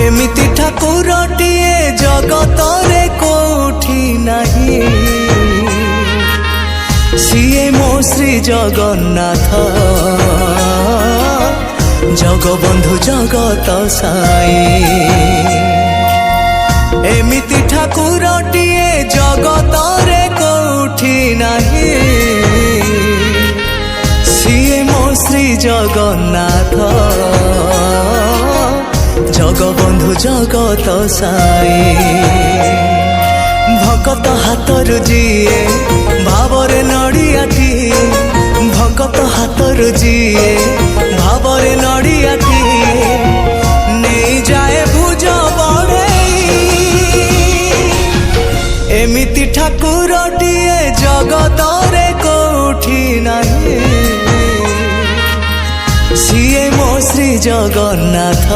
एमिति ठाकुरटिए जगतरे कोठी नाही, सिए मो श्री जगन्नाथ जगबंधु जगत साई। एमिति ठाकुरटिए जगतरे कोठी नाही, सिए मो श्री जगन्नाथ जगबंधु जगत साई। भगत हाथर जीए भावरे नड़ियाटी, भगत हाथर जीए भावरे नड़ियाटी, नहीं जाए भुज बढ़ई। एमिति ठाकुरटिए जगतरे कोठी नाही, सिए मो श्री जगन्नाथ